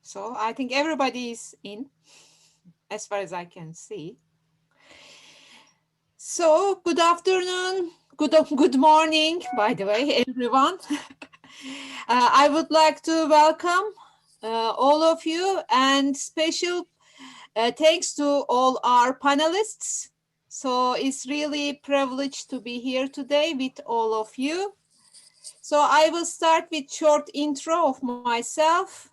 So I think everybody is in, as far as I can see. So good afternoon, good morning, by the way, everyone. I would like to welcome all of you and special thanks to all our panelists. So it's really privileged to be here today with all of you. So I will start with short intro of myself.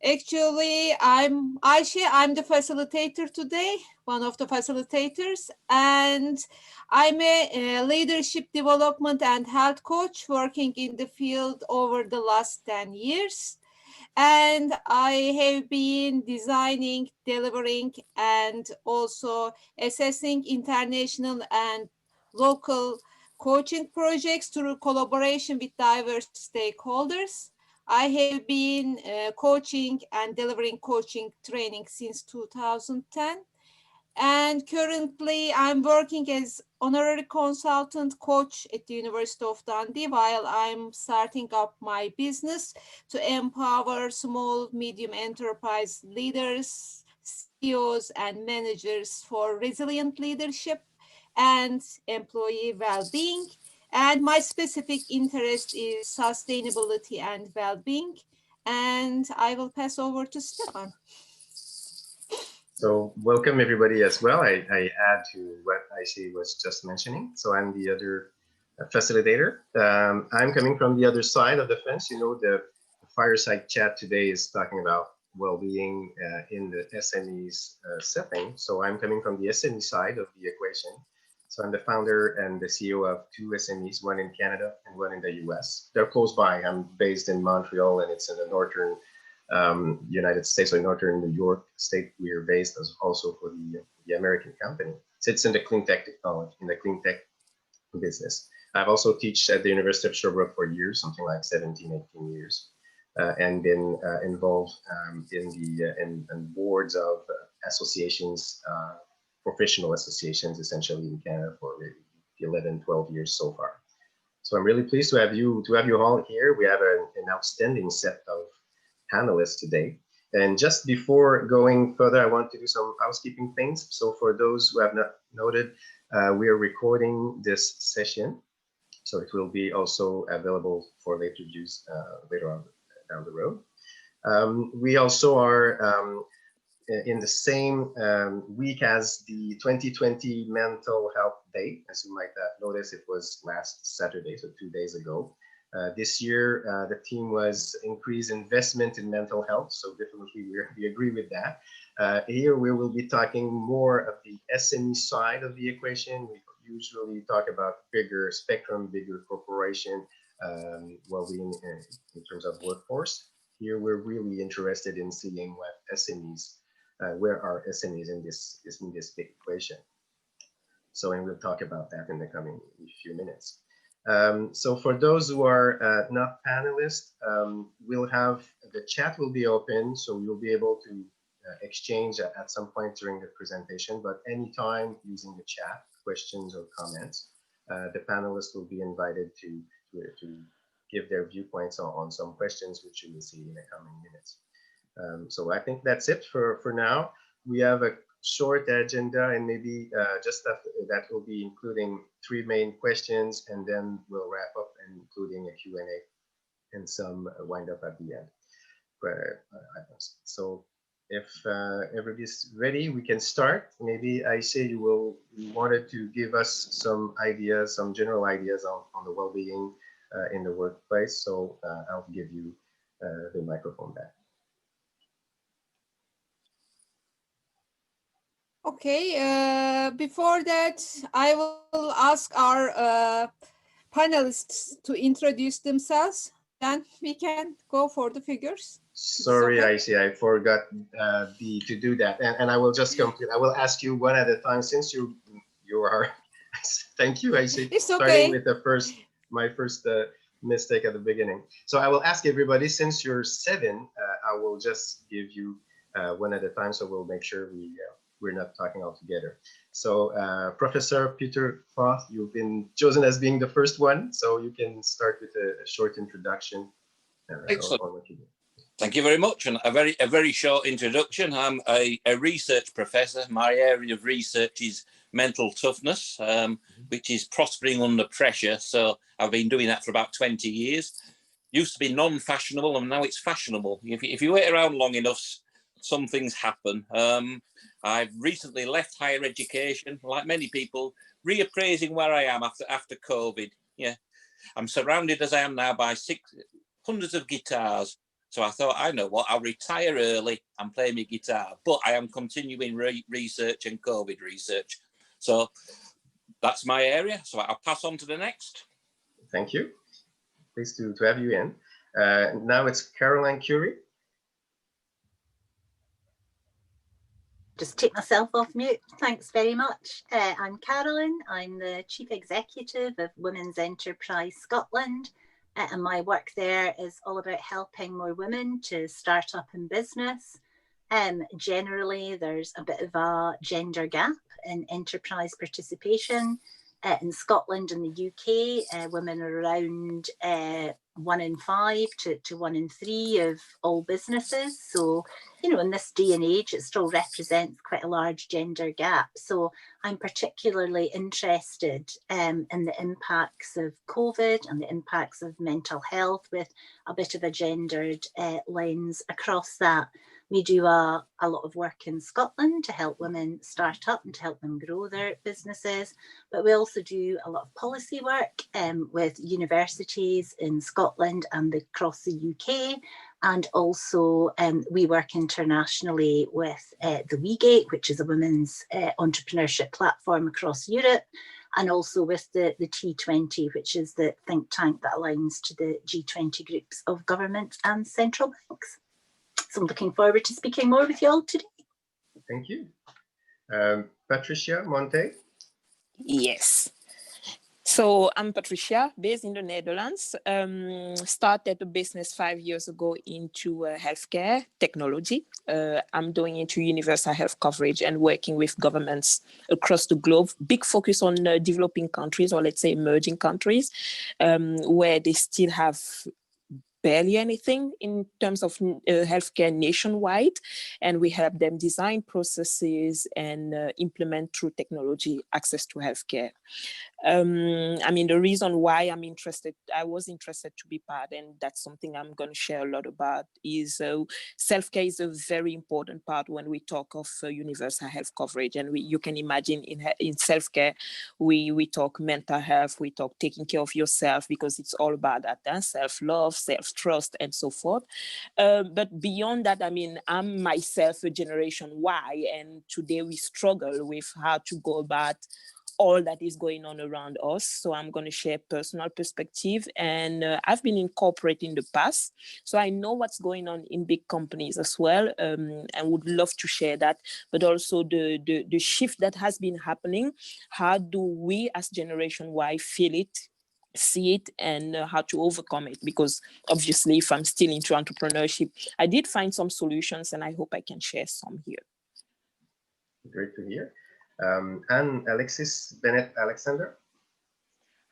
Actually, I'm Ayşe. I'm the facilitator today, one of the facilitators, and I'm a leadership development and health coach working in the field over the last 10 years. And I have been designing, delivering, and also assessing international and local coaching projects through collaboration with diverse stakeholders. I have been coaching and delivering coaching training since 2010. And currently, I'm working as honorary consultant coach at the University of Dundee while I'm starting up my business to empower small, medium enterprise leaders, CEOs, and managers for resilient leadership and employee well-being. And my specific interest is sustainability and well-being. And I will pass over to Stefan. So welcome everybody as well. I add to what Ayşe was just mentioning. So I'm the other facilitator. I'm coming from the other side of the fence. You know, the fireside chat today is talking about well-being in the SMEs setting. So I'm coming from the SME side of the equation. So I'm the founder and the CEO of two SMEs, one in Canada and one in the US. They're close by. I'm based in Montreal and it's in the northern United States, or northern New York state. We are based as also for the American company. Sits in the clean tech technology, in the clean tech business. I've also taught at the University of Sherbrooke for years, something like 17, 18 years, and been involved in boards of associations, professional associations, essentially in Canada for maybe 11, 12 years so far. So I'm really pleased to have you all here. We have an outstanding set of panelists today. And just before going further, I want to do some housekeeping things. So for those who have not noted, we are recording this session. So it will be also available for later use later on down the road. We also are in the same week as the 2020 Mental Health Day. As you might have noticed, it was last Saturday, so 2 days ago. This year, the theme was increased investment in mental health. So definitely we agree with that. Here we will be talking more of the SME side of the equation. We usually talk about bigger spectrum, bigger corporation, well-being in terms of workforce. Here we're really interested in seeing what SMEs, where are SMEs in this big equation. So, and we'll talk about that in the coming few minutes. So for those who are not panelists, we'll have, the chat will be open, so you'll be able to exchange at some point during the presentation, but anytime using the chat, questions or comments, the panelists will be invited to give their viewpoints on some questions, which you will see in the coming minutes. So I think that's it for now. We have a short agenda, and maybe just that will be including 3 main questions, and then we'll wrap up including a Q&A and some wind up at the end. So if everybody's ready, we can start. Maybe Ayşe, you wanted to give us some ideas, some general ideas on the well-being in the workplace. So I'll give you the microphone back. Okay, before that, I will ask our panelists to introduce themselves. Then we can go for the figures. Sorry, okay. Ayşe, I forgot to do that, and I will just complete. I will ask you one at a time since you are. Thank you, Ayşe. It's okay. Starting with my first mistake at the beginning. So I will ask everybody, since you're 7, I will just give you one at a time, so we'll make sure we're not talking all together. So Professor Peter Foth, you've been chosen as being the first one, so you can start with a short introduction on what you do. Thank you very much. And a very short introduction. I'm a research professor. My area of research is mental toughness, which is prospering under pressure. So I've been doing that for about 20 years. Used to be non-fashionable, and now it's fashionable. If you wait around long enough, some things happen. I've recently left higher education, like many people, reappraising where I am after COVID. Yeah, I'm surrounded as I am now by hundreds of guitars. So I thought, I know what, I'll retire early and play my guitar, but I am continuing research and COVID research. So that's my area. So I'll pass on to the next. Thank you. Pleased to have you in. Now it's Caroline Curie. Just take myself off mute. Thanks very much. I'm Caroline. I'm the Chief Executive of Women's Enterprise Scotland. And my work there is all about helping more women to start up in business. Generally, there's a bit of a gender gap in enterprise participation. In Scotland and the UK, women are around 1 in 5 to 1 in 3 of all businesses. So, you know, in this day and age, it still represents quite a large gender gap. So I'm particularly interested in the impacts of COVID and the impacts of mental health with a bit of a gendered lens across that. We do a lot of work in Scotland to help women start up and to help them grow their businesses. But we also do a lot of policy work with universities in Scotland and across the UK. And also we work internationally with the WeGate, which is a women's entrepreneurship platform across Europe, and also with the T20, which is the think tank that aligns to the G20 groups of government and central banks. So I'm looking forward to speaking more with you all today. Thank you. Patricia Monte. Yes. So I'm Patricia, based in the Netherlands. Started a business 5 years ago into healthcare technology. I'm doing into universal health coverage and working with governments across the globe. Big focus on developing countries, or let's say emerging countries, where they still have barely anything in terms of healthcare nationwide, and we help them design processes and implement through technology access to healthcare. I mean, the reason why I was interested to be part, and that's something I'm going to share a lot about, is self-care is a very important part when we talk of universal health coverage. And you can imagine in self-care, we talk mental health, we talk taking care of yourself, because it's all about that, self-love, self-trust, and so forth. But beyond that, I mean, I'm myself a Generation Y, and today we struggle with how to go about all that is going on around us. So I'm going to share personal perspective, and I've been in corporate in the past, so I know what's going on in big companies as well, and would love to share that, but also the shift that has been happening. How do we as Generation Y feel it, see it, and how to overcome it? Because obviously, if I'm still into entrepreneurship, I did find some solutions, and I hope I can share some here. Great to hear. And Alexis Bennett-Alexander.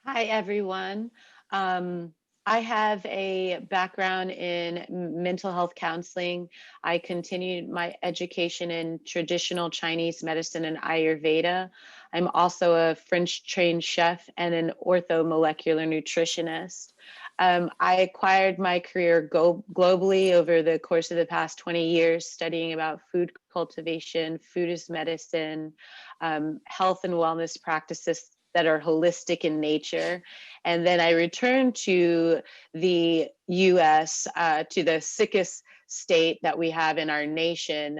Hi, everyone. I have a background in mental health counseling. I continued my education in traditional Chinese medicine and Ayurveda. I'm also a French-trained chef and an orthomolecular nutritionist. I acquired my career globally over the course of the past 20 years, studying about food cultivation, food as medicine, health and wellness practices that are holistic in nature. And then I returned to the US, to the sickest state that we have in our nation,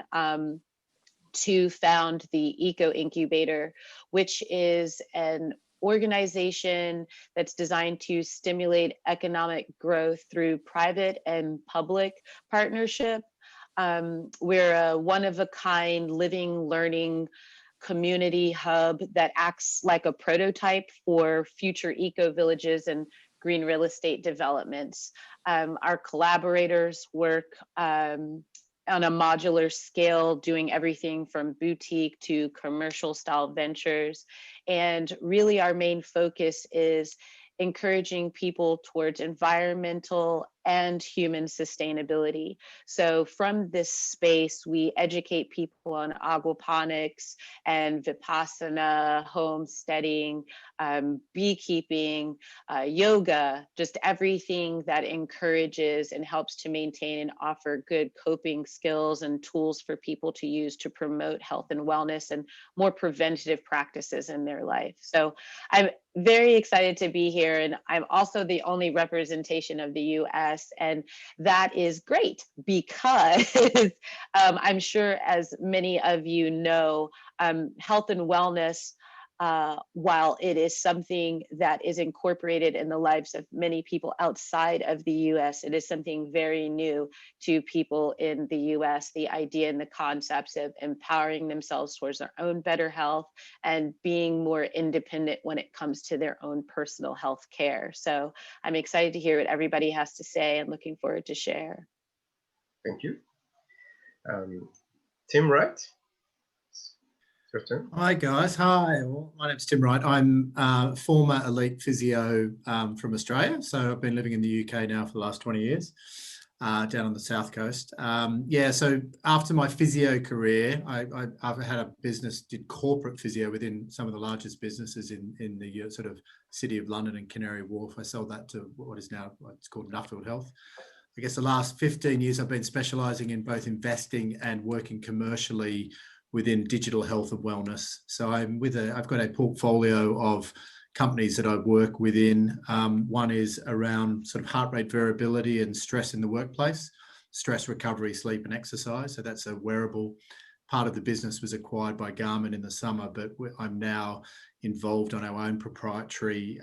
to found the Eco Incubator, which is an organization that's designed to stimulate economic growth through private and public partnership. We're a one-of-a-kind living, learning community hub that acts like a prototype for future eco-villages and green real estate developments. Our collaborators work on a modular scale, doing everything from boutique to commercial style ventures. And really our main focus is encouraging people towards environmental and human sustainability. So from this space, we educate people on aquaponics and Vipassana, homesteading, beekeeping, yoga, just everything that encourages and helps to maintain and offer good coping skills and tools for people to use to promote health and wellness and more preventative practices in their life. So I'm very excited to be here, and I'm also the only representation of the US, and that is great because I'm sure, as many of you know, health and wellness, while it is something that is incorporated in the lives of many people outside of the US, it is something very new to people in the US. The idea and the concepts of empowering themselves towards their own better health and being more independent when it comes to their own personal health care. So I'm excited to hear what everybody has to say and looking forward to share. Thank you. Tim Wright. Hi guys, hi. Well, my name's Tim Wright. I'm a former elite physio from Australia. So I've been living in the UK now for the last 20 years, down on the south coast. Yeah, so after my physio career, I've had a business, did corporate physio within some of the largest businesses in the sort of city of London and Canary Wharf. I sold that to what is now, it's called Nuffield Health. I guess the last 15 years I've been specialising in both investing and working commercially within digital health and wellness. So I've got a portfolio of companies that I work within. One is around sort of heart rate variability and stress in the workplace, stress recovery, sleep and exercise. So that's a wearable. Part of the business was acquired by Garmin in the summer, but I'm now involved on our own proprietary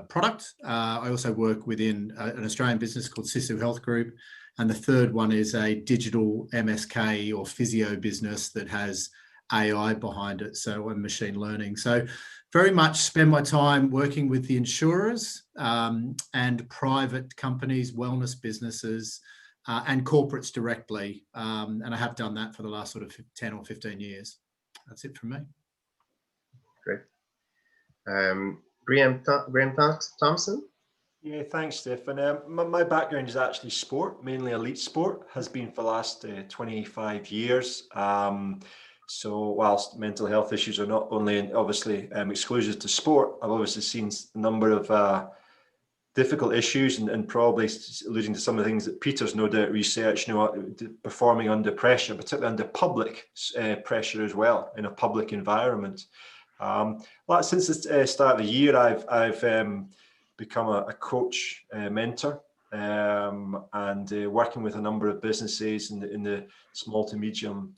product. I also work within an Australian business called Sisu Health Group. And the third one is a digital MSK or physio business that has AI behind it, so and machine learning. So very much spend my time working with the insurers and private companies, wellness businesses, and corporates directly. And I have done that for the last sort of 10 or 15 years. That's it from me. Great. Graham Thompson. Yeah, thanks, Steph. And my background is actually sport, mainly elite sport, has been for the last 25 years. So whilst mental health issues are not only obviously exclusive to sport, I've obviously seen a number of difficult issues and probably alluding to some of the things that Peter's no doubt researched, performing under pressure, particularly under public pressure as well, in a public environment. Since the start of the year, I've become a coach, mentor, and working with a number of businesses in the small to medium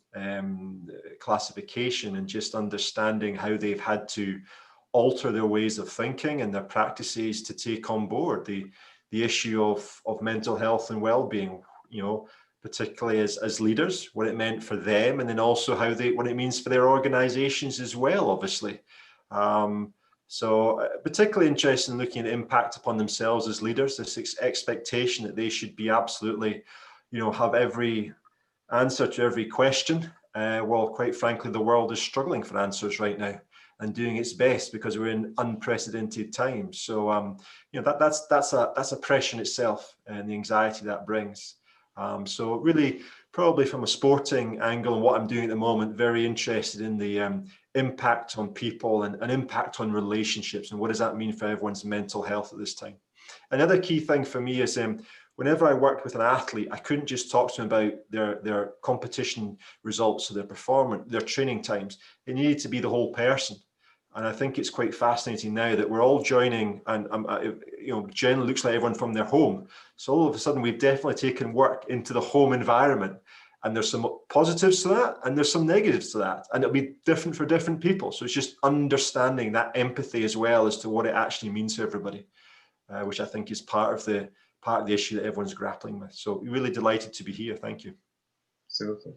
classification, and just understanding how they've had to alter their ways of thinking and their practices to take on board the issue of mental health and well-being, particularly as leaders, what it meant for them, and then also what it means for their organizations as well, obviously. So particularly interested in looking at impact upon themselves as leaders, this expectation that they should be absolutely, have every answer to every question. Well, quite frankly, the world is struggling for answers right now and doing its best because we're in unprecedented times. So, that's a pressure in itself, and the anxiety that brings. So really, probably from a sporting angle and what I'm doing at the moment, very interested in the impact on people and impact on relationships, and what does that mean for everyone's mental health at this time. Another key thing for me is whenever I worked with an athlete, I couldn't just talk to them about their competition results or their performance, their training times. It needed to be the whole person. And I think it's quite fascinating now that we're all joining, and generally looks like everyone from their home. So all of a sudden, we've definitely taken work into the home environment, and there's some positives to that, and there's some negatives to that, and it'll be different for different people. So it's just understanding that empathy as well as to what it actually means to everybody, which I think is part of the issue that everyone's grappling with. So really delighted to be here. Thank you. Absolutely,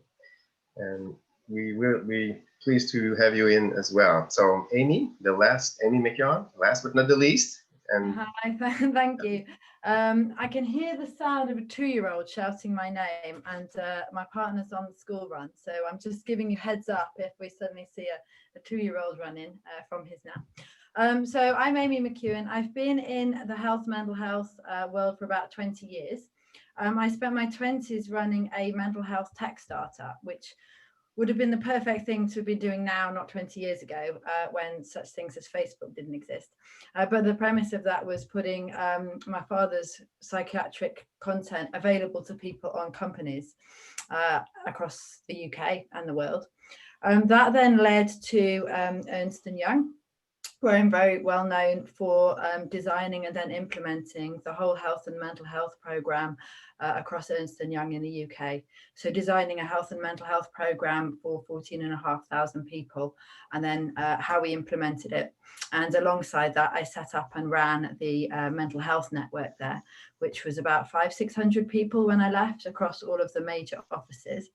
and we pleased to have you in as well. So Amy McKeown, last but not the least. And hi, thank you. I can hear the sound of a 2-year-old shouting my name, and my partner's on the school run. So I'm just giving you heads up if we suddenly see a 2-year-old running from his nap. So I'm Amy McEwen. I've been in the mental health world for about 20 years. I spent my 20s running a mental health tech startup, which would have been the perfect thing to be doing now, not 20 years ago, when such things as Facebook didn't exist. But the premise of that was putting my father's psychiatric content available to people on companies across the UK and the world. That then led to Ernst & Young, where I'm very well known for designing and then implementing the whole health and mental health program across Ernst & Young in the UK. So designing a health and mental health program for 14,500 people, and then how we implemented it. And alongside that, I set up and ran the mental health network there, which was about 500-600 people when I left across all of the major offices.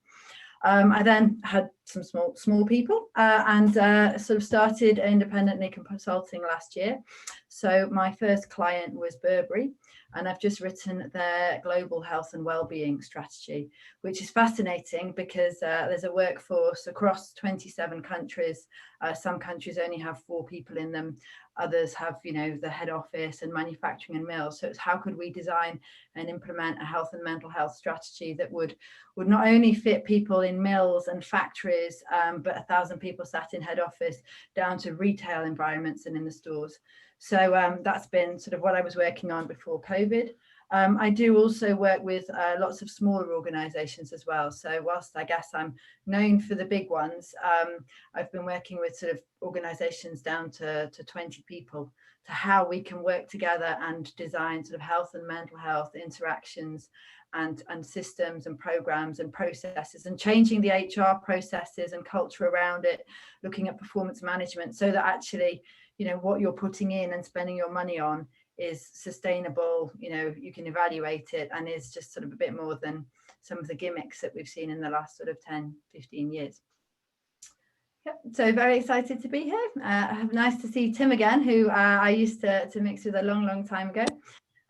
I then had some small people and sort of started independently consulting last year. So my first client was Burberry, and I've just written their global health and wellbeing strategy, which is fascinating because there's a workforce across 27 countries. Some countries only have 4 people in them. Others have, the head office and manufacturing and mills. So it's how could we design and implement a health and mental health strategy that would not only fit people in mills and factories, but 1,000 people sat in head office down to retail environments and in the stores. So that's been sort of what I was working on before COVID. I do also work with lots of smaller organizations as well. So whilst I guess I'm known for the big ones, I've been working with sort of organizations down to 20 people, to how we can work together and design sort of health and mental health interactions and systems and programs and processes, and changing the HR processes and culture around it, looking at performance management so that actually, what you're putting in and spending your money on is sustainable, you can evaluate it, and is just sort of a bit more than some of the gimmicks that we've seen in the last sort of 10, 15 years. Yep. So very excited to be here. Nice to see Tim again, who I used to mix with a long time ago.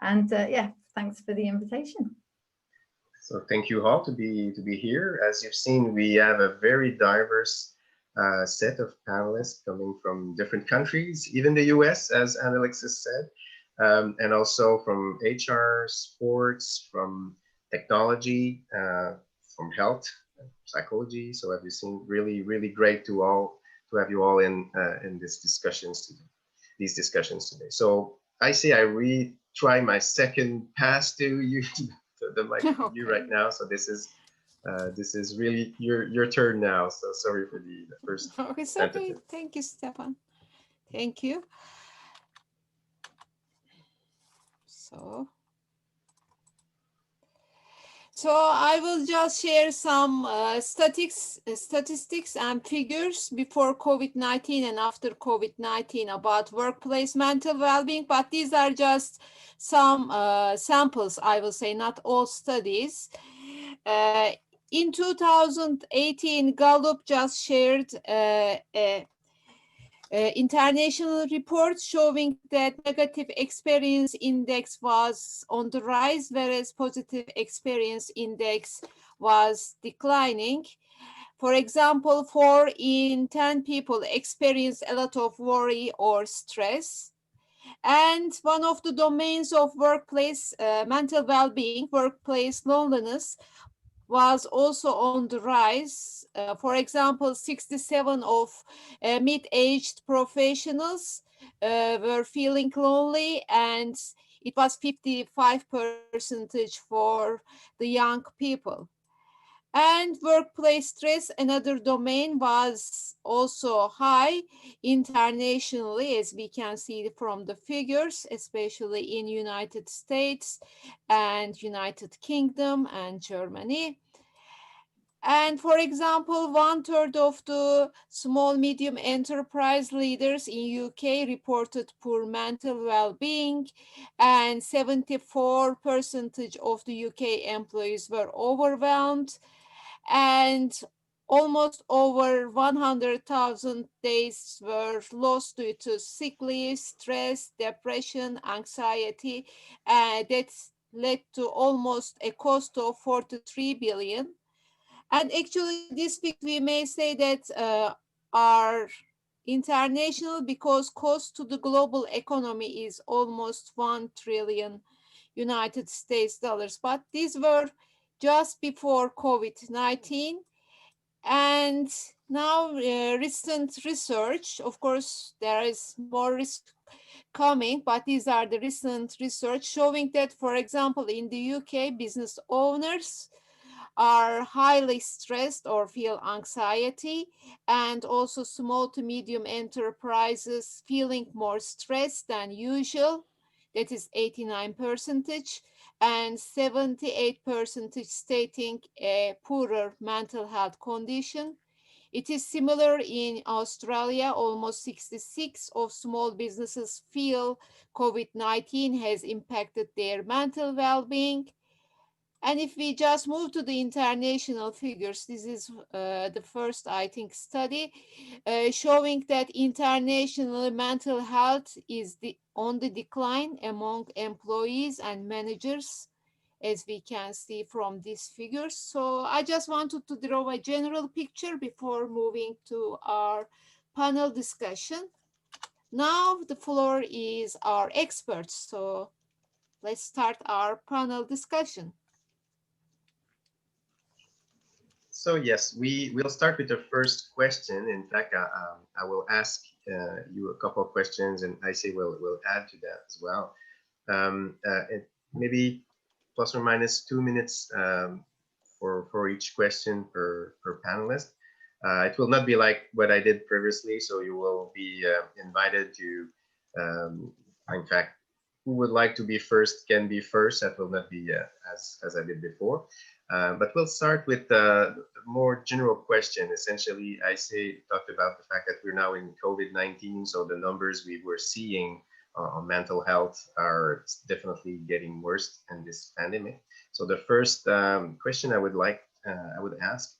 And yeah, thanks for the invitation. So thank you all to be here. As you've seen, we have a very diverse set of panelists coming from different countries, even the US, as Annalexis said, and also from HR, sports, from technology, from health, psychology. So as you've seen, really great to have you all in these discussions today. So I say I retry my second pass to you. The mic to you right now. So this is really your turn now. So sorry for the first. Okay, sorry. Thank you, Stefan. Thank you. So I will just share some statistics and figures before COVID-19 and after COVID-19 about workplace mental well-being, but these are just some samples, I will say, not all studies. In 2018, Gallup just shared international report showing that negative experience index was on the rise, whereas positive experience index was declining. For example, 4 in 10 people experience a lot of worry or stress. And one of the domains of workplace mental well-being, workplace loneliness, was also on the rise. For example, 67 of mid-aged professionals were feeling lonely, and it was 55% for the young people. And workplace stress, another domain, was also high internationally, as we can see from the figures, especially in United States and United Kingdom and Germany. And for example, 1/3 of the small medium enterprise leaders in UK reported poor mental well-being, and 74% of the UK employees were overwhelmed, and almost over 100,000 days were lost due to sick leave, stress, depression, anxiety, and that led to almost a cost of 43 billion. And actually, this week we may say that are international because cost to the global economy is almost 1 trillion United States dollars. But these were just before COVID-19. And now recent research, of course, there is more risk coming, but these are the recent research showing that, for example, in the UK, business owners are highly stressed or feel anxiety, and also small to medium enterprises feeling more stressed than usual. That is 89%, and 78% stating a poorer mental health condition. It is similar in Australia. Almost 66 of small businesses feel COVID-19 has impacted their mental well-being. And if we just move to the international figures, this is the first, I think, study showing that international mental health is on the decline among employees and managers, as we can see from these figures. So I just wanted to draw a general picture before moving to our panel discussion. Now the floor is our experts. So let's start our panel discussion. So yes, we will start with the first question. In fact, I will ask you a couple of questions, and I say we'll add to that as well. Maybe plus or minus 2 minutes for each question per panelist. It will not be like what I did previously, so you will be invited to, in fact, who would like to be first can be first. That will not be as I did before. But we'll start with the more general question. Essentially, I talked about the fact that we're now in COVID-19, so the numbers we were seeing on mental health are definitely getting worse in this pandemic. So the first question I would ask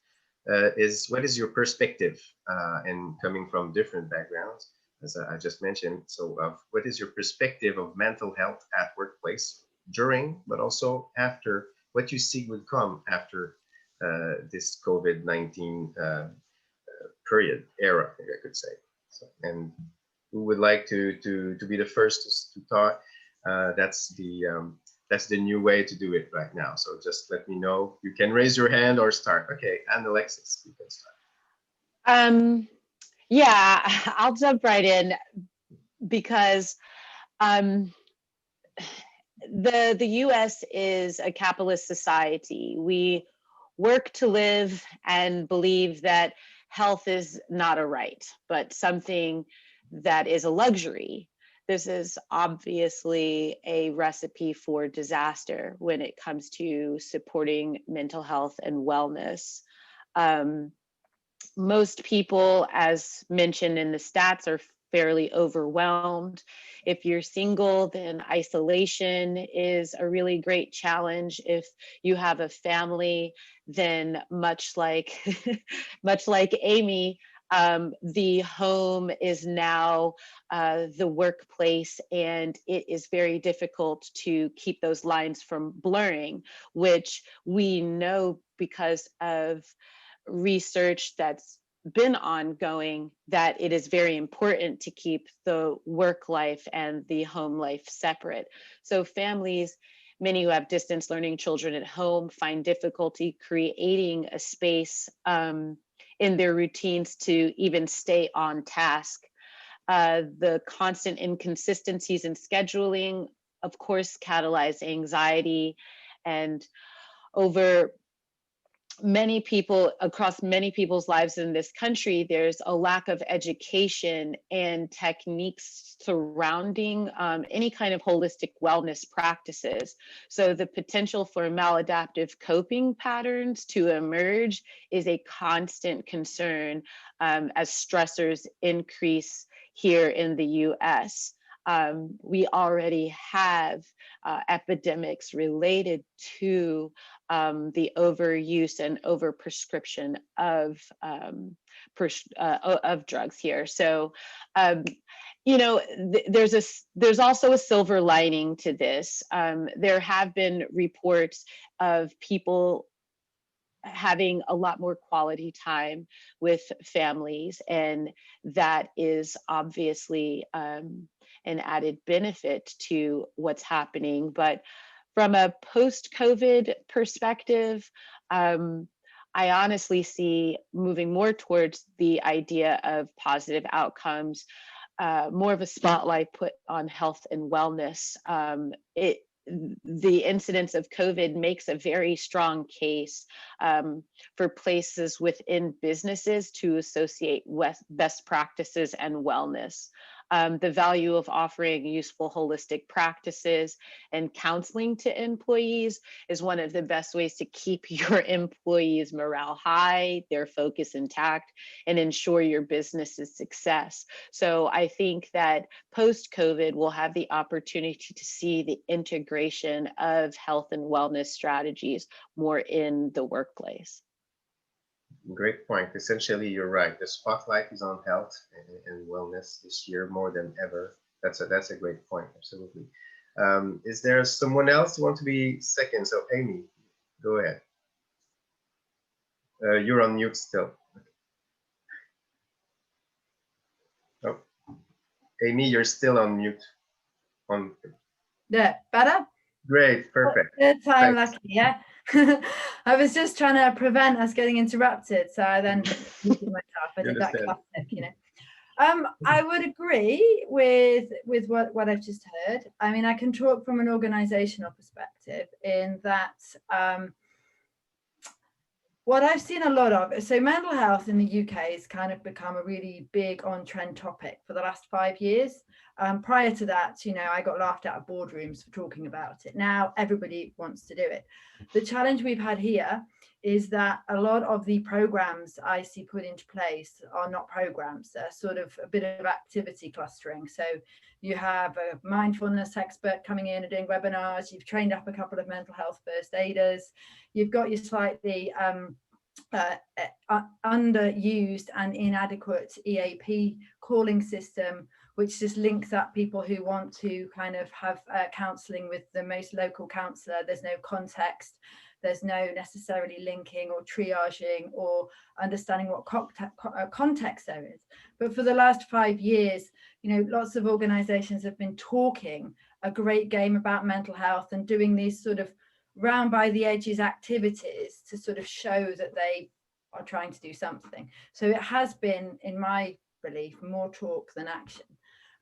is, what is your perspective, and coming from different backgrounds, as I just mentioned. So what is your perspective of mental health at workplace during, but also after, what you see would come after this COVID-19 era, I could say. So, and who would like to be the first to talk? That's the new way to do it right now. So just let me know. You can raise your hand or start. Okay, and Alexis, you can start. Yeah, I'll jump right in because the US is a capitalist society. We work to live and believe that health is not a right, but something that is a luxury. This is obviously a recipe for disaster when it comes to supporting mental health and wellness. Most people, as mentioned in the stats, are fairly overwhelmed. If you're single, then isolation is a really great challenge. If you have a family, then much like Amy, the home is now the workplace, and it is very difficult to keep those lines from blurring, which we know because of research that's been ongoing, that it is very important to keep the work life and the home life separate. So families, many who have distance learning children at home, find difficulty creating a space in their routines to even stay on task. The constant inconsistencies in scheduling, of course, catalyze anxiety, and over many people, across many people's lives in this country, there's a lack of education and techniques surrounding any kind of holistic wellness practices. So the potential for maladaptive coping patterns to emerge is a constant concern as stressors increase here in the US. We already have epidemics related to the overuse and overprescription of drugs here. So, you know, there's also a silver lining to this. There have been reports of people having a lot more quality time with families, and that is obviously an added benefit to what's happening. But from a post-COVID perspective, I honestly see moving more towards the idea of positive outcomes, more of a spotlight put on health and wellness. The incidence of COVID makes a very strong case for places within businesses to associate with best practices and wellness. The value of offering useful holistic practices and counseling to employees is one of the best ways to keep your employees' morale high, their focus intact, and ensure your business's success. So I think that post-COVID, we'll have the opportunity to see the integration of health and wellness strategies more in the workplace. Great point. Essentially, you're right. The spotlight is on health and wellness this year more than ever. That's a great point. Absolutely. Is there someone else who wants to be second? So Amy, go ahead. You're on mute still. Oh, Amy, you're still on mute. Yeah, better? Great, perfect. Third time Thanks. lucky, yeah. I was just trying to prevent us getting interrupted, so I then muted myself. I did that classic, you know. I would agree with what I've just heard. I mean, I can talk from an organizational perspective in that what I've seen a lot of, so mental health in the UK has kind of become a really big on-trend topic for the last 5 years. Prior to that, you know, I got laughed out of boardrooms for talking about it. Now everybody wants to do it. The challenge we've had here is that a lot of the programs I see put into place are not programs. They're sort of a bit of activity clustering. So you have a mindfulness expert coming in and doing webinars. You've trained up a couple of mental health first aiders. You've got your slightly underused and inadequate EAP calling system, which just links up people who want to kind of have counselling with the most local counsellor. There's no context. There's no necessarily linking or triaging or understanding what context there is. But for the last 5 years, you know, lots of organisations have been talking a great game about mental health and doing these sort of round by the edges activities to sort of show that they are trying to do something. So it has been, in my belief, more talk than action.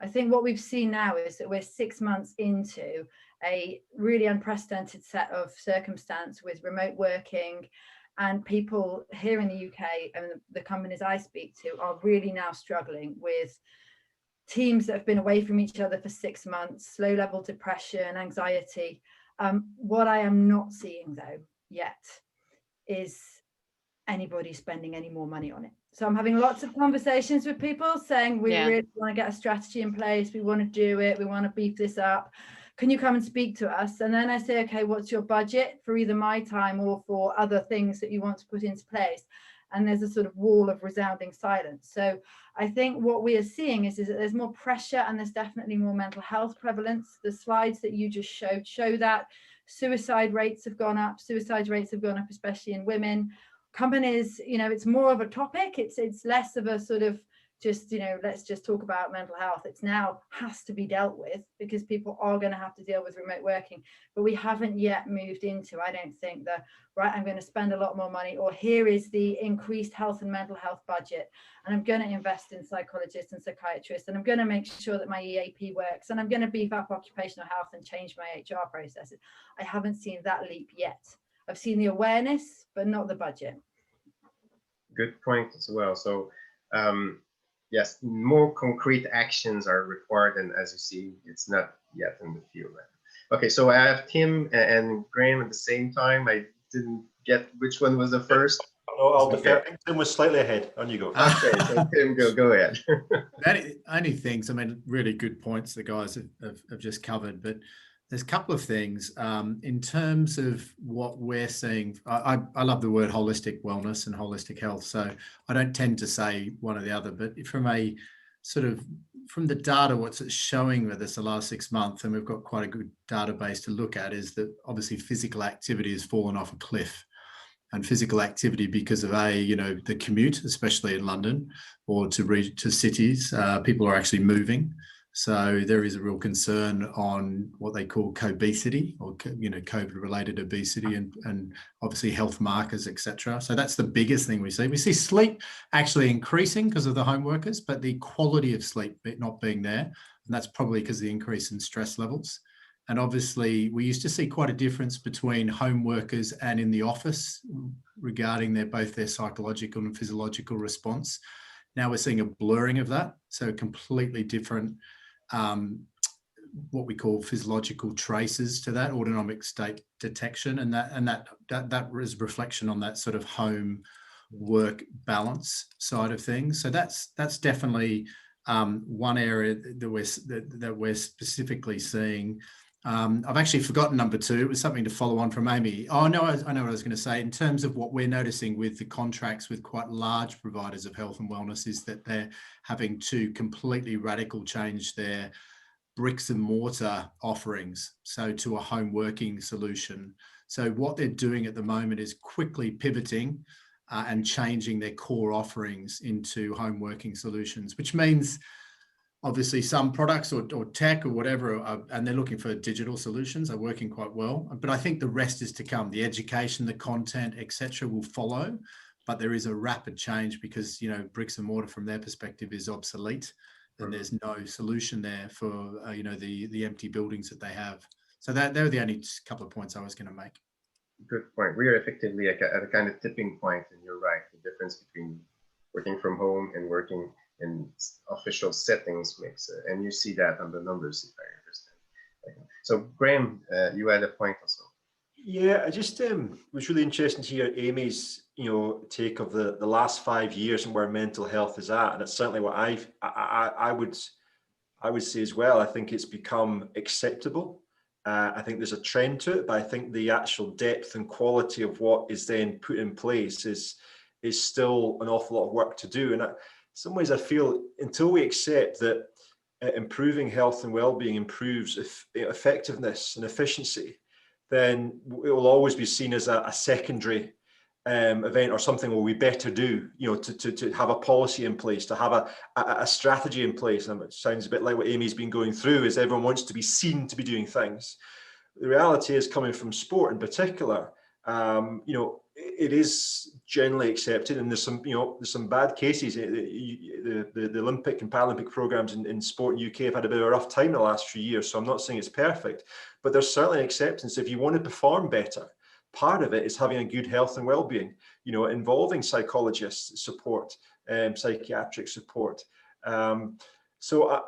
I think what we've seen now is that we're 6 months into a really unprecedented set of circumstance with remote working, and people here in the UK and the companies I speak to are really now struggling with teams that have been away from each other for 6 months, low level depression, anxiety. What I am not seeing though yet is anybody spending any more money on it. So I'm having lots of conversations with people saying we really want to get a strategy in place, we want to do it, we want to beef this up, can you come and speak to us? And then I say, okay, what's your budget for either my time or for other things that you want to put into place? And there's a sort of wall of resounding silence. So I think what we are seeing is that there's more pressure and there's definitely more mental health prevalence. The slides that you just showed show that suicide rates have gone up, especially in women. Companies, you know, it's more of a topic. It's less of a sort of just, you know, let's just talk about mental health. It's now has to be dealt with because people are going to have to deal with remote working. But we haven't yet moved into, I don't think, the right, I'm going to spend a lot more money, or here is the increased health and mental health budget, and I'm going to invest in psychologists and psychiatrists, and I'm going to make sure that my EAP works, and I'm going to beef up occupational health and change my HR processes. I haven't seen that leap yet. I've seen the awareness, but not the budget. Good point as well. So yes, more concrete actions are required, and as you see, it's not yet in the field. Okay, so I have Tim and Graham at the same time. I didn't get which one was the first. Oh, I'll defer. Tim was slightly ahead. On you go. Okay, so Tim, go ahead. Only things, I mean, really good points the guys have just covered, but there's a couple of things in terms of what we're seeing. I love the word holistic wellness and holistic health, so I don't tend to say one or the other, but from a sort of, from the data, what's it showing with us the last 6 months, and we've got quite a good database to look at, is that obviously physical activity has fallen off a cliff. and physical activity because of the commute, especially in London or to cities. People are actually moving. So there is a real concern on what they call cobesity, or COVID-related obesity, and obviously health markers, etc. So that's the biggest thing we see. We see sleep actually increasing because of the home workers, but the quality of sleep not being there, and that's probably because of the increase in stress levels. And obviously, we used to see quite a difference between home workers and in the office regarding both their psychological and physiological response. Now we're seeing a blurring of that, so completely different. What we call physiological traces to that autonomic state detection, and that is reflection on that sort of home work balance side of things. So that's definitely one area that we're specifically seeing. I've actually forgotten number 2. It was something to follow on from Amy. Oh no, I know what I was going to say. In terms of what we're noticing with the contracts with quite large providers of health and wellness, is that they're having to completely radical change their bricks and mortar offerings, so to a home working solution. So what they're doing at the moment is quickly pivoting and changing their core offerings into home working solutions, which means obviously some products or tech or whatever, and they're looking for digital solutions, are working quite well. But I think the rest is to come. The education, the content, etc., will follow. But there is a rapid change because, bricks and mortar from their perspective is obsolete, and there's no solution there for, the empty buildings that they have. So they're the only couple of points I was going to make. Good point. We are effectively at a kind of tipping point, and you're right. The difference between working from home and working in official settings makes, and you see that on the numbers, if I understand. So Graham, you had a point also. Yeah, I just was really interested to hear Amy's, take of the last 5 years and where mental health is at, and it's certainly what I would say as well. I think it's become acceptable. I think there's a trend to it, but I think the actual depth and quality of what is then put in place is still an awful lot of work to do. And in some ways, I feel until we accept that improving health and well-being improves effectiveness and efficiency, then it will always be seen as a secondary event or something where we better do, to have a policy in place, to have a strategy in place. And it sounds a bit like what Amy's been going through, is everyone wants to be seen to be doing things. The reality is, coming from sport in particular, it is generally accepted, and there's some bad cases. The Olympic and Paralympic programs in sport in the UK have had a bit of a rough time the last few years, so I'm not saying it's perfect, but there's certainly an acceptance. If you want to perform better, part of it is having a good health and well-being, involving psychologists support, psychiatric support. So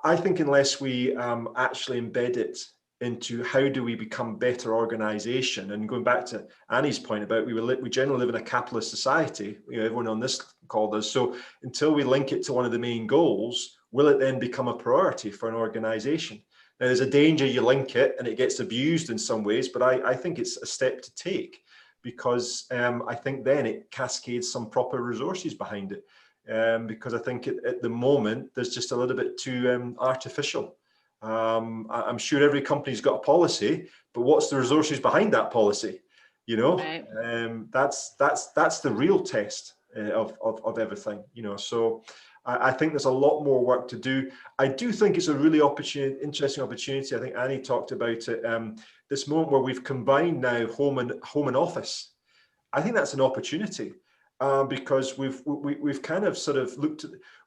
I think unless we actually embed it into how do we become better organization, and going back to Annie's point about we generally live in a capitalist society, everyone on this call does. So until we link it to one of the main goals, will it then become a priority for an organization? Now, there's a danger you link it and it gets abused in some ways, but I think it's a step to take, because I think then it cascades some proper resources behind it, because I think at the moment there's just a little bit too artificial. I'm sure every company's got a policy, but what's the resources behind that policy? Right. That's the real test of everything. So I think there's a lot more work to do. I do think it's a really interesting opportunity. I think Annie talked about it. This moment where we've combined now home and office. I think that's an opportunity. Because we've kind of sort of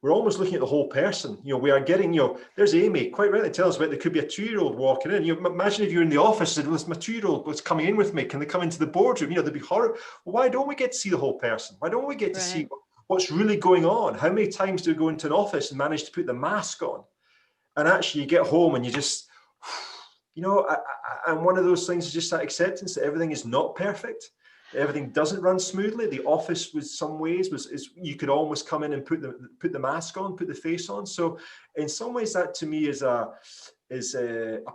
we're almost looking at the whole person. We are getting, there's Amy quite rightly tells us about there could be a 2-year-old walking in. Imagine if you're in the office and my 2-year-old was coming in with me. Can they come into the boardroom? They'd be horrible. Well, why don't we get to see the whole person? Why don't we get to see what's really going on? How many times do we go into an office and manage to put the mask on? And actually you get home and you just, and one of those things is just that acceptance that everything is not perfect. Everything doesn't run smoothly. The office was some ways is you could almost come in and put the mask on, put the face on. So in some ways that to me is a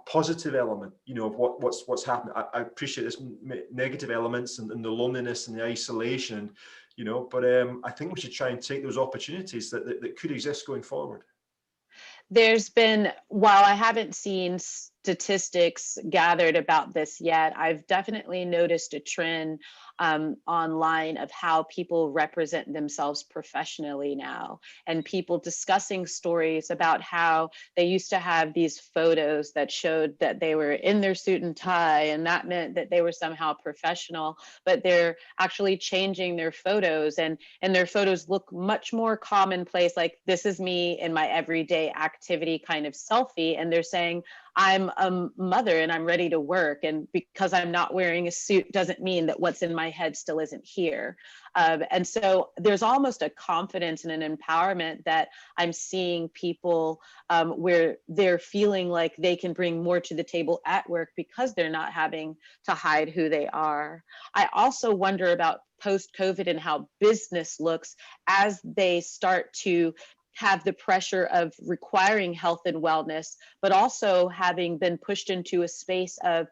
positive element, of what's happening. I appreciate this negative elements and the loneliness and the isolation, but I think we should try and take those opportunities that could exist going forward. There's been, while I haven't seen statistics gathered about this yet, I've definitely noticed a trend online of how people represent themselves professionally now, and people discussing stories about how they used to have these photos that showed that they were in their suit and tie, and that meant that they were somehow professional, but they're actually changing their photos, and their photos look much more commonplace, like this is me in my everyday activity kind of selfie, and they're saying, I'm a mother and I'm ready to work. And because I'm not wearing a suit doesn't mean that what's in my head still isn't here. And so there's almost a confidence and an empowerment that I'm seeing people where they're feeling like they can bring more to the table at work because they're not having to hide who they are. I also wonder about post-COVID and how business looks as they start to have the pressure of requiring health and wellness, but also having been pushed into a space of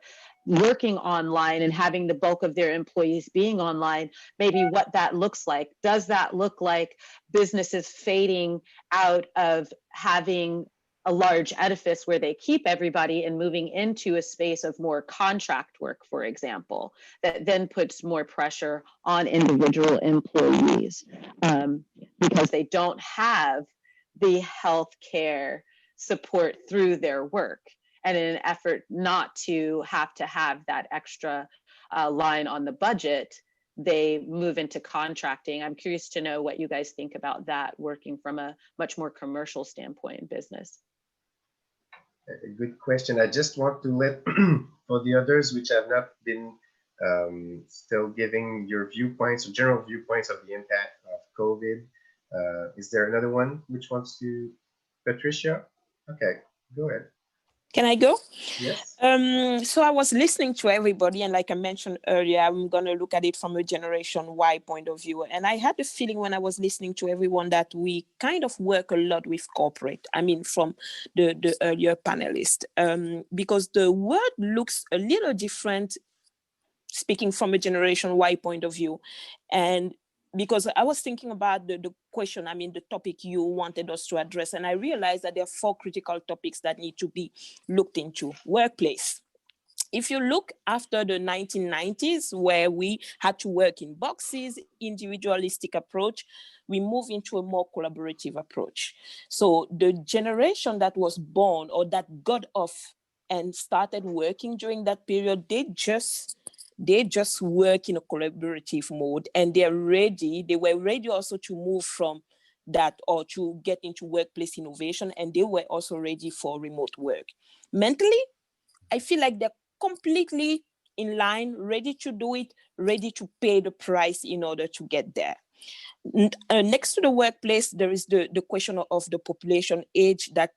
working online and having the bulk of their employees being online, maybe what that looks like. Does that look like businesses fading out of having a large edifice where they keep everybody and moving into a space of more contract work, for example, that then puts more pressure on individual employees because they don't have the healthcare support through their work, and in an effort not to have that extra line on the budget, they move into contracting. I'm curious to know what you guys think about that, working from a much more commercial standpoint in business. A good question. I just want to let for the others which have not been still giving your viewpoints or general viewpoints of the impact of COVID. Is there another one which wants to? Patricia? Okay, go ahead. Can I go? Yes. So I was listening to everybody, and like I mentioned earlier, I'm going to look at it from a Generation Y point of view. And I had the feeling when I was listening to everyone that we kind of work a lot with corporate. I mean, from the earlier panelist, because the word looks a little different speaking from a Generation Y point of view. And because I was thinking about the question, I mean, the topic you wanted us to address, and I realized that there are 4 critical topics that need to be looked into. Workplace. If you look after the 1990s, where we had to work in boxes, individualistic approach, we move into a more collaborative approach. So the generation that was born or that got off and started working during that period, they just work in a collaborative mode, and they were ready also to move from that or to get into workplace innovation, and they were also ready for remote work. Mentally, I feel like they're completely in line, ready to do it, ready to pay the price in order to get there. Next to the workplace, there is the question of the population age that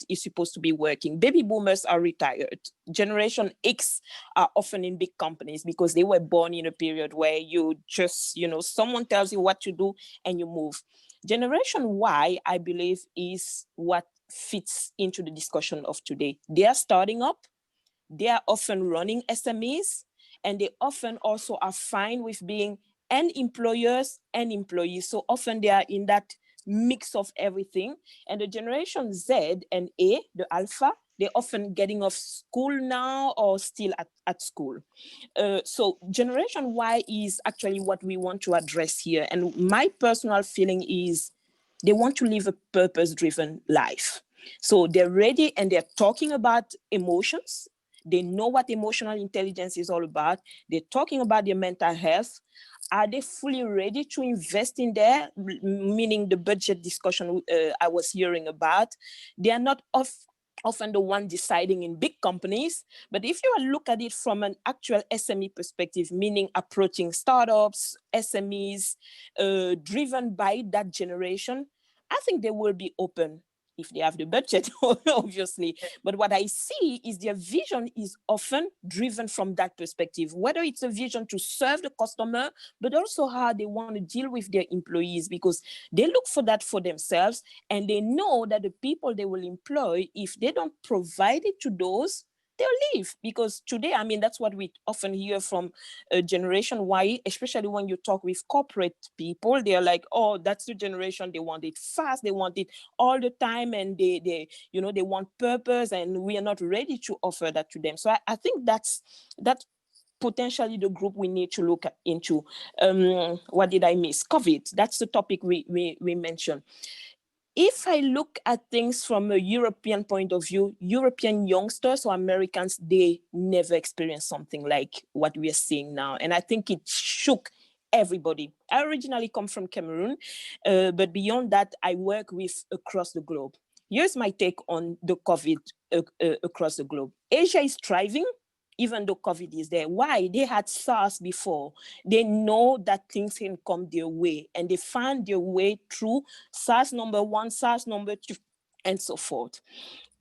is supposed to be working. Baby boomers are retired. Generation X are often in big companies because they were born in a period where you just, someone tells you what to do and you move. Generation Y, I believe, is what fits into the discussion of today. They are starting up. They are often running SMEs, and they often also are fine with being and employers and employees. So often they are in that mix of everything. And the Generation Z and A, the Alpha, they're often getting off school now or still at school. So Generation Y is actually what we want to address here. And my personal feeling is they want to live a purpose-driven life. So they're ready and they're talking about emotions. They know what emotional intelligence is all about. They're talking about their mental health. Are they fully ready to invest in there? Meaning the budget discussion I was hearing about. They are not often the one deciding in big companies. But if you look at it from an actual SME perspective, meaning approaching startups, SMEs, driven by that generation, I think they will be open if they have the budget, obviously. But what I see is their vision is often driven from that perspective, whether it's a vision to serve the customer, but also how they want to deal with their employees, because they look for that for themselves, and they know that the people they will employ, if they don't provide it to those, they'll leave. Because today, I mean, that's what we often hear from Generation Y, especially when you talk with corporate people. They're like, oh, that's the generation, they want it fast, they want it all the time, and they want purpose, and we are not ready to offer that to them. So I think that's potentially the group we need to look into. What did I miss? COVID, that's the topic we mentioned. If I look at things from a European point of view, European youngsters or Americans, they never experienced something like what we are seeing now. And I think it shook everybody. I originally come from Cameroon, but beyond that, I work with across the globe. Here's my take on the COVID across the globe. Asia is thriving, even though COVID is there. Why? They had SARS before. They know that things can come their way, and they find their way through SARS number 1, SARS number 2, and so forth.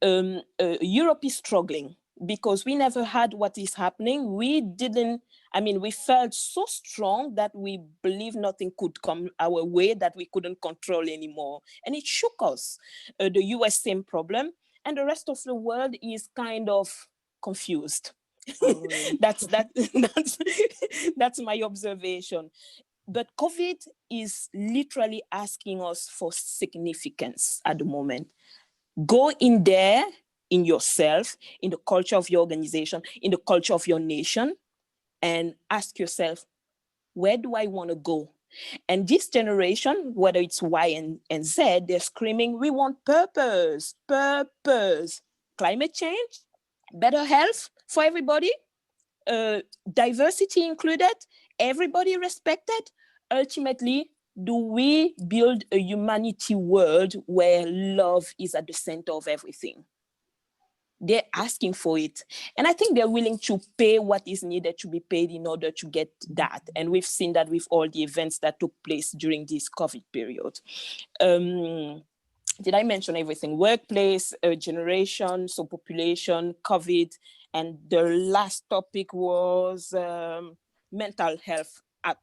Europe is struggling because we never had what is happening. We felt so strong that we believed nothing could come our way that we couldn't control anymore. And it shook us. The US, same problem. And the rest of the world is kind of confused. That's my observation. But COVID is literally asking us for significance at the moment. Go in there, in yourself, in the culture of your organization, in the culture of your nation, and ask yourself, where do I want to go? And this generation, whether it's Y and Z, they're screaming, we want purpose, purpose, climate change, better health for everybody, diversity included, everybody respected. Ultimately, do we build a humanity world where love is at the center of everything? They're asking for it. And I think they're willing to pay what is needed to be paid in order to get that. And we've seen that with all the events that took place during this COVID period. Did I mention everything? Workplace, generation, so population, COVID, and the last topic was mental health,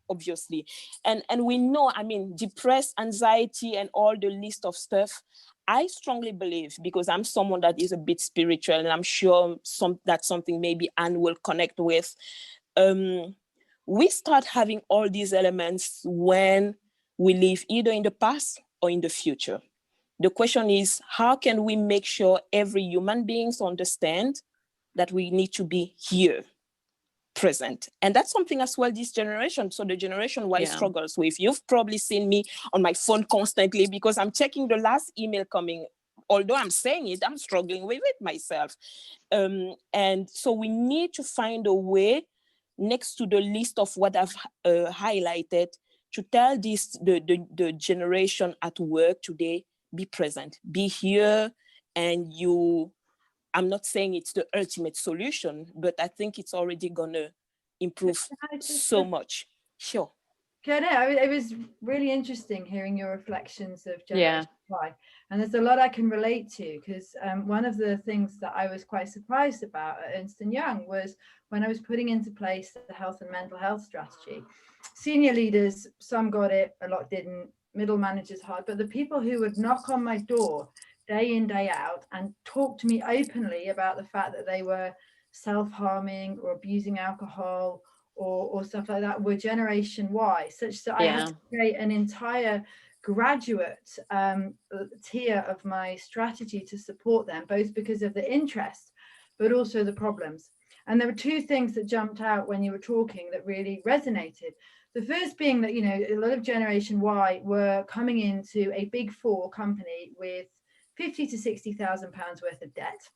obviously. And we know, depressed, anxiety, and all the list of stuff. I strongly believe, because I'm someone that is a bit spiritual, and I'm sure that's something maybe Anne will connect with. We start having all these elements when we live either in the past or in the future. The question is, how can we make sure every human being understand that we need to be here, present? And that's something as well this generation. So the generation Y struggles with. You've probably seen me on my phone constantly because I'm checking the last email coming. Although I'm saying it, I'm struggling with it myself. And so we need to find a way next to the list of what I've highlighted to tell the generation at work today, be present, be here, and I'm not saying it's the ultimate solution, but I think it's already gonna improve so much. Sure. Yeah, it was really interesting hearing your reflections of Generation Y. And there's a lot I can relate to, because one of the things that I was quite surprised about at Ernst & Young was when I was putting into place the health and mental health strategy. Senior leaders, some got it, a lot didn't, middle managers hard, but the people who would knock on my door day in, day out and talk to me openly about the fact that they were self-harming or abusing alcohol or stuff like that were Generation Y, such that I had to create an entire graduate tier of my strategy to support them, both because of the interest, but also the problems. And there were two things that jumped out when you were talking that really resonated. The first being that, a lot of Generation Y were coming into a big four company with 50 to 60,000 pounds worth of debt.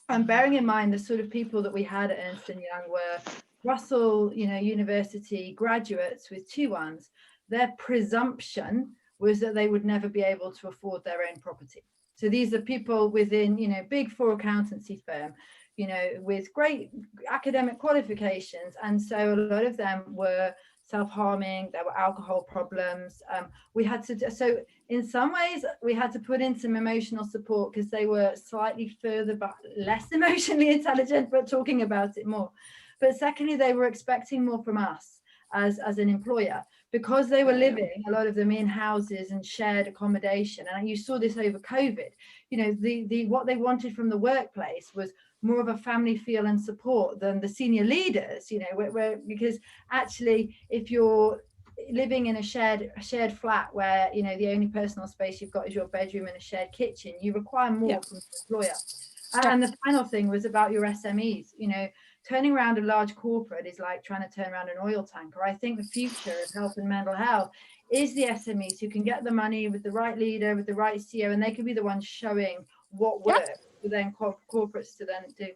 And bearing in mind the sort of people that we had at Ernst & Young were Russell, University graduates with 2-1s. Their presumption was that they would never be able to afford their own property. So these are people within, big four accountancy firm, with great academic qualifications. And so a lot of them were self-harming, there were alcohol problems. So in some ways we had to put in some emotional support because they were slightly further but less emotionally intelligent, but talking about it more. But secondly, they were expecting more from us as an employer, because they were living, a lot of them, in houses and shared accommodation. And you saw this over COVID. What they wanted from the workplace was more of a family feel and support than the senior leaders, because actually, if you're living in a shared flat where, the only personal space you've got is your bedroom and a shared kitchen, you require more from the employer. And the final thing was about your SMEs. turning around a large corporate is like trying to turn around an oil tanker. I think the future of health and mental health is the SMEs who can get the money with the right leader, with the right CEO, and they can be the ones showing what works for then corporates to then do.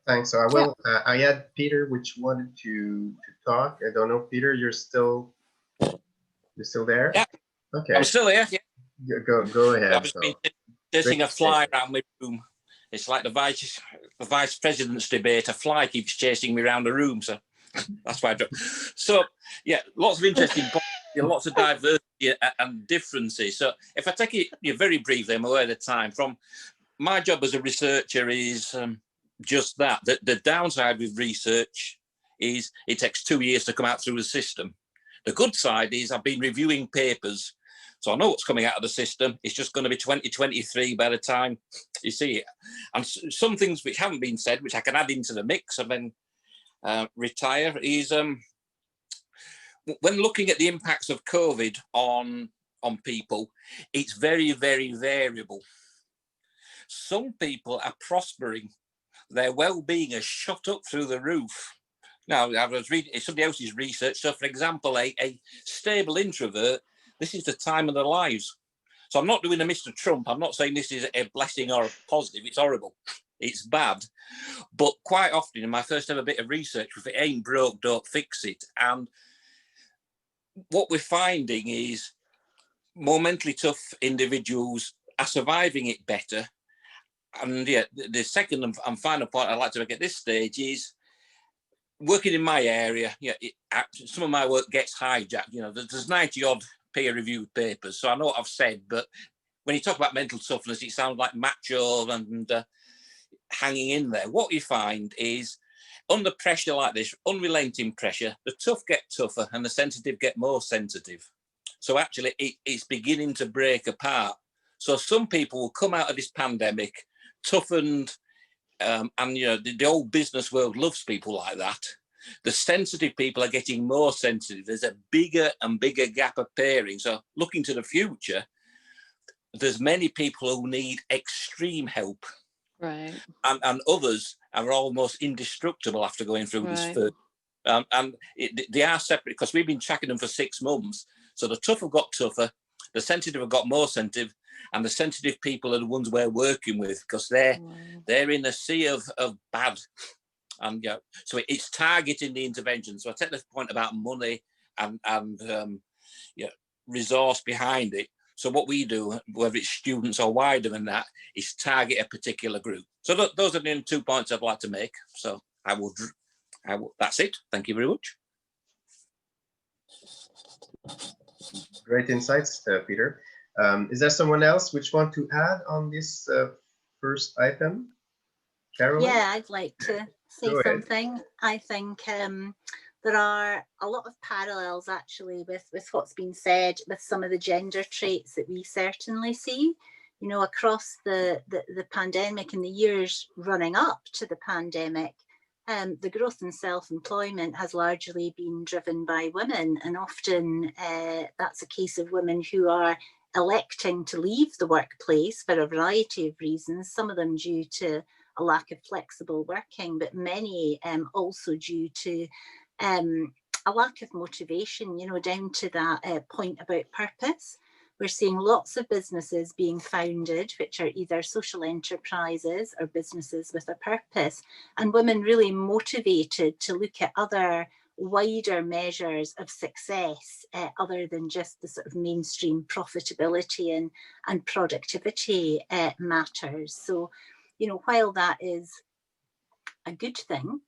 Thanks. So I will. I had Peter, which wanted to talk. I don't know, Peter. You're still there? Yeah. Okay. I'm still here. Yeah. Go ahead. I've just been chasing a fly around my room. It's like the vice president's debate. A fly keeps chasing me around the room, so that's why I do. So yeah, lots of interesting points, lots of diversity and differences. So if I take it very briefly, I'm aware of the time. From my job as a researcher is just that. The downside with research is it takes 2 years to come out through the system. The good side is I've been reviewing papers, so I know what's coming out of the system. It's just going to be 2023 by the time you see it. And some things which haven't been said, which I can add into the mix and then retire, is when looking at the impacts of COVID on people, it's very, very variable. Some people are prospering. Their well-being has shot up through the roof. Now, I was reading somebody else's research. So, for example, a stable introvert, this is the time of their lives. So I'm not doing a Mr. Trump. I'm not saying this is a blessing or a positive. It's horrible. It's bad. But quite often in my first ever bit of research, if it ain't broke, don't fix it. And what we're finding is more mentally tough individuals are surviving it better. And yeah, the second and final point I'd like to make at this stage is working in my area. Yeah, some of my work gets hijacked. You know, there's 90 odd peer-reviewed papers, so I know what I've said. But when you talk about mental toughness, it sounds like macho and hanging in there. What you find is under pressure like this, unrelenting pressure, the tough get tougher and the sensitive get more sensitive. So actually, it's beginning to break apart. So some people will come out of this pandemic toughened, and you know the old business world loves people like that. The sensitive people are getting more sensitive. There's a bigger and bigger gap appearing. So looking to the future, there's many people who need extreme help, Right? and others are almost indestructible after going through this first. And they are separate because we've been tracking them for 6 months. So the tough have got tougher, the sensitive have got more sensitive, and the sensitive people are the ones we're working with because they're in a sea of bad. And yeah, so it's targeting the intervention. So I take the point about money and resource behind it. So what we do, whether it's students or wider than that, is target a particular group. So those are the 2 points I'd like to make. So I will. That's it. Thank you very much. Great insights, Peter. Is there someone else which want to add on this first item? Caroline? Yeah, I'd like to say something. I think there are a lot of parallels actually with what's been said with some of the gender traits that we certainly see, you know, across the pandemic and the years running up to the pandemic. The growth in self-employment has largely been driven by women, and often that's a case of women who are electing to leave the workplace for a variety of reasons, some of them due to a lack of flexible working, but many also due to a lack of motivation, you know, down to that point about purpose. We're seeing lots of businesses being founded, which are either social enterprises or businesses with a purpose, and women really motivated to look at other wider measures of success other than just the sort of mainstream profitability and productivity matters. So, you know, while that is a good thing,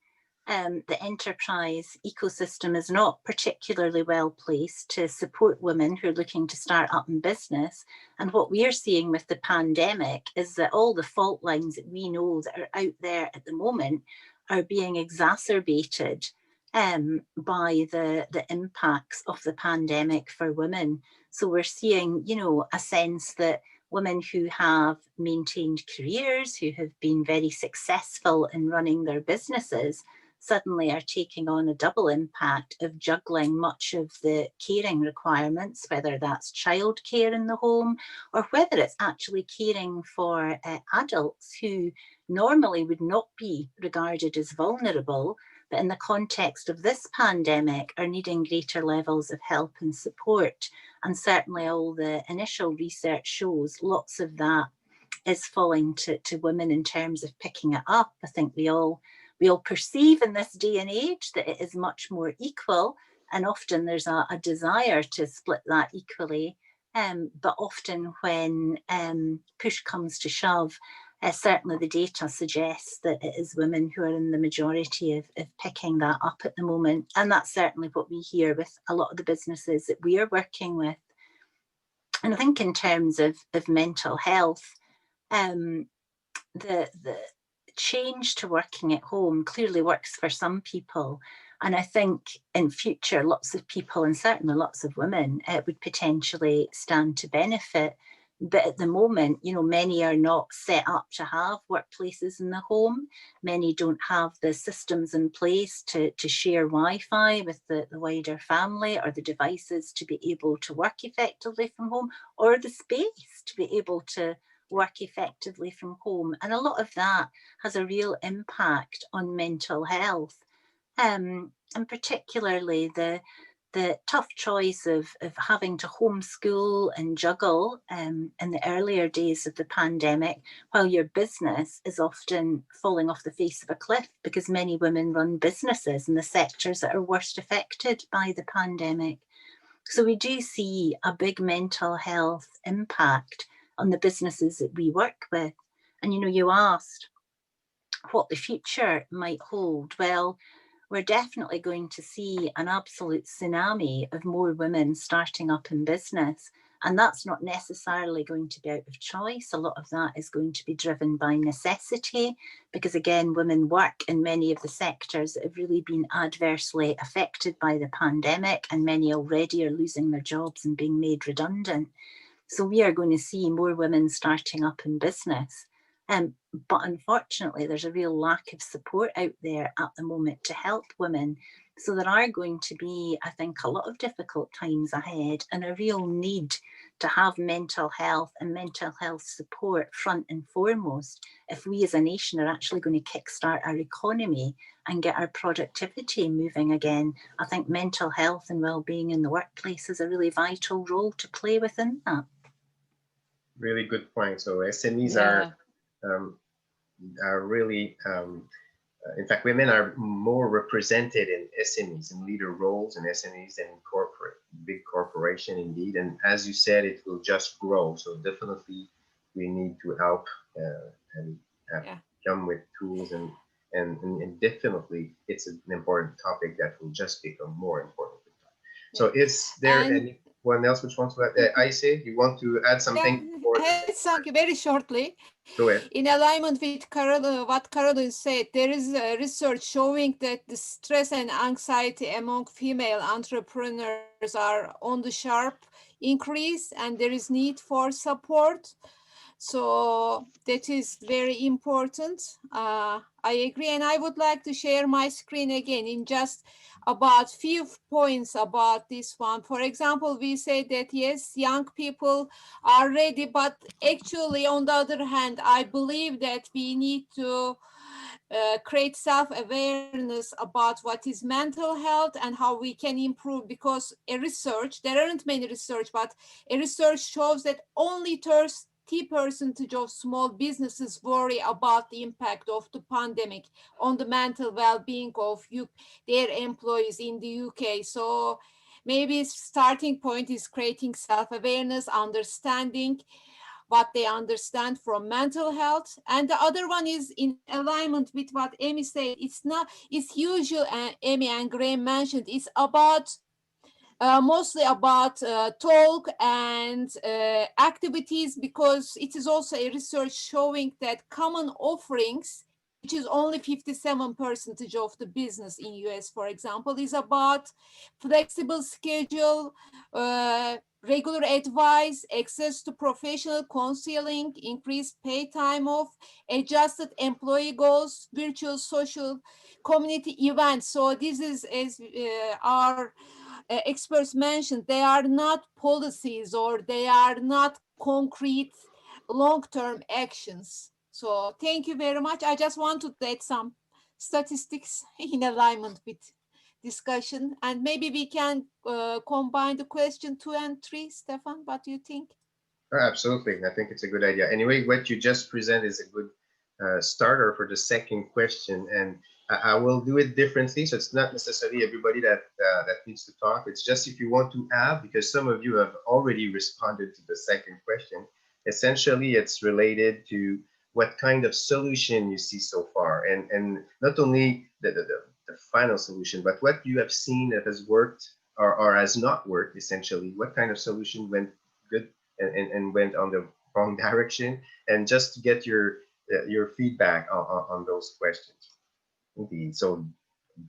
the enterprise ecosystem is not particularly well placed to support women who are looking to start up in business. And what we are seeing with the pandemic is that all the fault lines that we know that are out there at the moment are being exacerbated by the impacts of the pandemic for women. So we're seeing, you know, a sense that women who have maintained careers, who have been very successful in running their businesses, suddenly are taking on a double impact of juggling much of the caring requirements, whether that's childcare in the home or whether it's actually caring for adults who normally would not be regarded as vulnerable, but in the context of this pandemic are needing greater levels of help and support. And certainly all the initial research shows lots of that is falling to women in terms of picking it up. I think we all perceive in this day and age that it is much more equal, and often there's a desire to split that equally. But often when push comes to shove, certainly the data suggests that it is women who are in the majority of picking that up at the moment. And that's certainly what we hear with a lot of the businesses that we are working with. And I think in terms of mental health, the change to working at home clearly works for some people. And I think in future, lots of people, and certainly lots of women, would potentially stand to benefit. But at the moment, you know, many are not set up to have workplaces in the home. Many don't have the systems in place to share Wi-Fi with the wider family, or the devices to be able to work effectively from home, or the space to be able to work effectively from home. And a lot of that has a real impact on mental health. And particularly the tough choice of having to homeschool and juggle in the earlier days of the pandemic, while your business is often falling off the face of a cliff, because many women run businesses in the sectors that are worst affected by the pandemic. So we do see a big mental health impact on the businesses that we work with. And, you know, you asked what the future might hold. Well, we're definitely going to see an absolute tsunami of more women starting up in business. And that's not necessarily going to be out of choice. A lot of that is going to be driven by necessity, because again, women work in many of the sectors that have really been adversely affected by the pandemic, and many already are losing their jobs and being made redundant. So we are going to see more women starting up in business. But unfortunately, there's a real lack of support out there at the moment to help women. So there are going to be, I think, a lot of difficult times ahead, and a real need to have mental health and mental health support front and foremost if we as a nation are actually going to kickstart our economy and get our productivity moving again. I think mental health and well-being in the workplace is a really vital role to play within that. Really good point. So SMEs are really, in fact, women are more represented in SMEs and leader roles in SMEs than in big corporation indeed. And as you said, it will just grow. So definitely we need to help and come with tools, and definitely it's an important topic that will just become more important with time. So is there anyone else which wants to add? Aisy, you want to add something? Thank you. Very shortly. Go ahead. In alignment with what Caroline said, there is research showing that the stress and anxiety among female entrepreneurs are on the sharp increase, and there is need for support. So that is very important. I agree, and I would like to share my screen again in just about few points about this one. For example, we say that yes, young people are ready, but actually on the other hand, I believe that we need to create self-awareness about what is mental health and how we can improve, because there aren't many research, but a research shows that only 30% of small businesses worry about the impact of the pandemic on the mental well-being of their employees in the UK. So maybe starting point is creating self-awareness, understanding what they understand from mental health. And the other one is in alignment with what Amy said. It's usual, Amy and Graham mentioned, it's about mostly about talk and activities, because it is also a research showing that common offerings, which is only 57% of the business in US, for example, is about flexible schedule, regular advice, access to professional counseling, increased pay time off, adjusted employee goals, virtual social community events. So this is, as our experts mentioned, they are not policies or they are not concrete long-term actions. So thank you very much. I just wanted to add some statistics in alignment with discussion, and maybe we can combine the question 2 and 3. Stefan, what do you think? Absolutely, I think it's a good idea. Anyway, what you just presented is a good starter for the second question, and I will do it differently. So it's not necessarily everybody that needs to talk. It's just if you want to add, because some of you have already responded to the second question. Essentially, it's related to what kind of solution you see so far, and not only the final solution, but what you have seen that has worked or has not worked. Essentially, what kind of solution went good and went on the wrong direction, and just to get your feedback on those questions. Indeed. So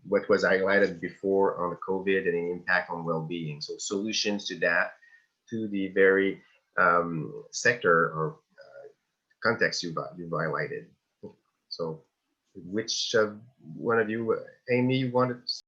what was highlighted before on the COVID and the impact on well-being. So solutions to that, to the very sector or context you've highlighted. So which one of you, Amy, you wanted to